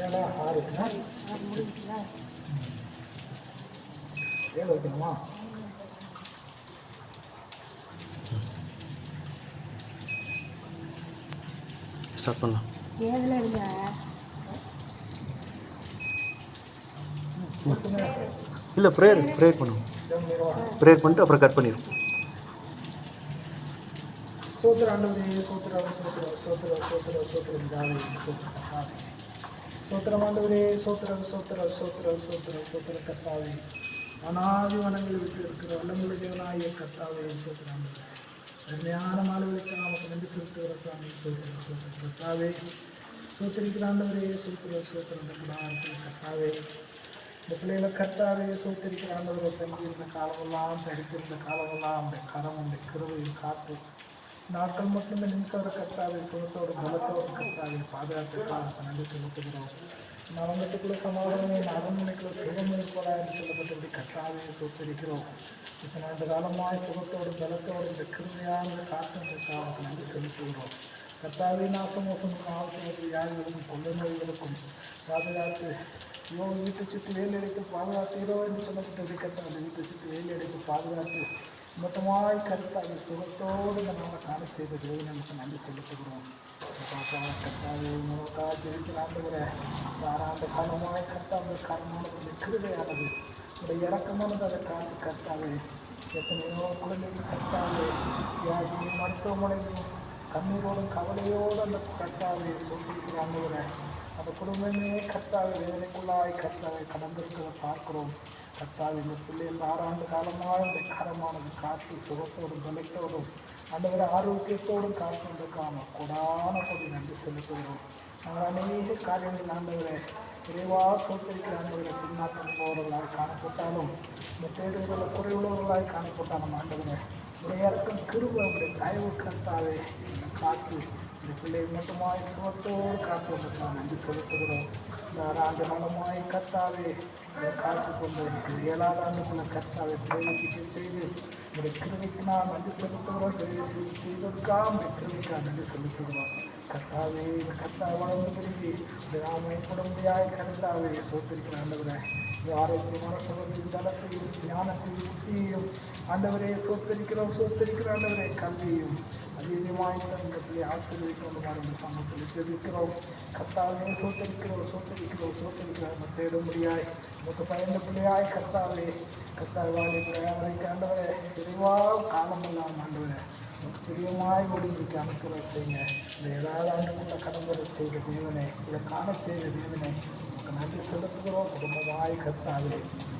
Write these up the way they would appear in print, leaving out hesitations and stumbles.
ஏழா ஆறு ஏழு வைக்கணுமா? ஸ்டார்ட் பண்ணலாம். ஏதில் இருங்க இல்லை ப்ரேயர் பண்ணுவோம். ப்ரேயர் பண்ணிட்டு அப்புறம் கட் பண்ணிடுவோம். சோத்திர ஆண்டவரே சோத்திரம் சோத்திரம் சோத்திரம் சோத்திரம் சோத்திரம் தாவே சோத்திரம் சோத்திரம் ஆண்டவரே சோத்திரம் சோத்திரம் சோத்திரம் சோத்திரம் சோத்திரம் கர்த்தாவே அனாதி வனங்கள் விட்டு இருக்கிற வல்லமுள்ள தேவனாய கர்த்தாவே சோத்திரம் ஆண்டவரே அருமையான மாணவர்களுக்கு நமக்கு நன்றி செலுத்துகிற சாமி சோத்திரம் சோத்திரம் கர்த்தாவே சோத்திரிக்கிற ஆண்டவரே சோத்திரம் சோத்திரம் கர்த்தாவே இந்த பிள்ளைகளை கர்த்தாவே சோத்திரிக்கிற ஆண்டவரை தங்கியிருந்த காலமெல்லாம் தடுத்திருந்த காலமெல்லாம் அந்த கரம் அந்த கிருவையில் காத்து நாட்கள் மட்டும் இந்த நிமிஷம் கர்த்தாவே சுகத்தோடு பலத்தோடு கர்த்தாவே பாதுகாத்துக்காக நன்றி செலுத்துகிறோம். நலங்கத்துக்குள்ள சமாதானமே அரண்மனைக்குள்ள சுகம் இருப்பதா என்று சொல்லப்பட்டபடி கர்த்தாவே சோத்திருக்கிறோம். இப்போ அந்த காலமாய் சுகத்தோடு பலத்தோடு இந்த கிருமையான காத்துக்காக நன்றி செலுத்துகிறோம். கர்த்தாவே நாசமோசமும் ஆபத்துகளுக்கும் வியாதிகளுக்கும் கொள்ளை நோய்களுக்கும் பாதுகாத்து வீட்டை சுற்றி வேலை அடைத்து பாதுகாத்தீரோ என்று சொல்லப்பட்டது கர்த்தாவே வீட்டை சுற்றி வேலை அடைத்து பாதுகாத்து மொத்தமாய் கருத்தாவை சுகத்தோடு நம்ம காண செய்த தேவை நமக்கு நன்றி செலுத்துகிறோம். கர்த்தாவே உணவுக்காக ஜெயிக்கிறாண்டுகிற யாராண்டு காலமாய் கர்த்தாவை காரணமானது கிருதையானது உடைய இறக்கமானது அதை காத்து கர்த்தாவே எத்தனையோ குழந்தைகள் கர்த்தாவே வியாதி மருத்துவமனையும் கண்ணீரோடும் கவலையோடு அந்த கர்த்தாவை சொல்லியிருக்கிறாண்டுகிற அந்த குடும்பமே கர்த்தாவை வேதனைக்குள்ளாய் கர்த்தாவை கடந்திருக்கிறத பார்க்கிறோம். கர்த்தாவை இந்த பிள்ளைகள் 6 ஆண்டு காலமாக இந்த கரமானது காத்து சுகத்தோடும் பலத்தோடும் ஆண்டவரை ஆரோக்கியத்தோடும் காத்து வந்திருக்காம கொடான கொடி நன்றி செலுத்துகிறோம். நாங்கள் அநேக காரியங்கள் ஆண்டவரை விரைவாக சோத்தரிக்கிற ஆண்டவரை பின்னாட்டம் போகிறவர்களாய் காணப்பட்டாலும் இந்த தேடுகளில் குறைவுள்ளவர்களாய் காணப்பட்டாலும் ஆண்டவரை உடையாருக்கும் கிருபை உடைய தயவு கர்த்தாவே காத்து இந்த பிள்ளை மட்டுமாய் சுகத்தோடு காத்து வந்திருக்காங்க நன்றி செலுத்துகிறோம். இந்த 6 ஆண்டு காலமாய் கர்த்தாவே காத்து கொண்டு 7ஆவது ஆண்டுக்குள்ள கர்த்தாவை பிள்ளைகளுக்கு செய்து உடைய கிருமிக்கு நான் நன்றி செலுத்துகிறோம். செய்வதற்காக இந்த கிருமிக்காக நன்றி செலுத்துகிறோம். கர்த்தாவே இந்த கர்த்தாவை வளர்ந்து பிரிவி நாம குடும்பையாய் கர்த்தாவே சோத்திருக்கிற ஆண்டவரை இந்த ஆரோக்கியமான சுகத்தையும் தளத்தையும் ஞானத்தையும் புத்தியையும் ஆண்டவரே சோத்திருக்கிற ஆண்டவரை கல்வியும் அதிகமாய் இந்த பிள்ளை ஆசீர்வதிக்கிறோம். சமூகத்தில் ஜெபிக்கிறோம். கர்த்தாவே சோத்திருக்கிறோம் தேட முடியாய் நமக்கு பயந்த பிள்ளையாய் கர்த்தாவே வாழிக்கு ஆண்டவரை விரைவாக காலமெல்லாம் ஆண்டவரை பிரியமாய் ஒடுங்கிக்கு அனுப்புகிற செய்யுங்க. இந்த 7ஆவது ஆண்டுக்குள்ள கடம்பரை செய்த தேவனை இதை காண செய்த தேவனை நமக்கு நன்றி செலுத்துகிறோம். குடும்பமாய் கர்த்தாவே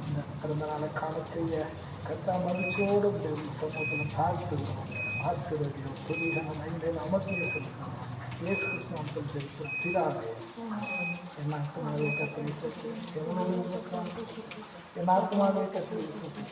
இந்த பிறந்த நாளை காண செய்ய கர்த்தா மகிழ்ச்சியோடு சமூகத்தில் தாழ்த்துகிறோம். ஆசீர்வதிக்கிறோம். துணிகளை மைண்டில் அமர்த்திய செலுத்துகிறோம். இயேசு கிறிஸ்து மக்கள் தெரிவிக்கிறோம். பிதாவே என் ஆத்மாவே கர்த்தரை சொல்லி என் ஆத்மாவே கர்த்தரை சொல்லி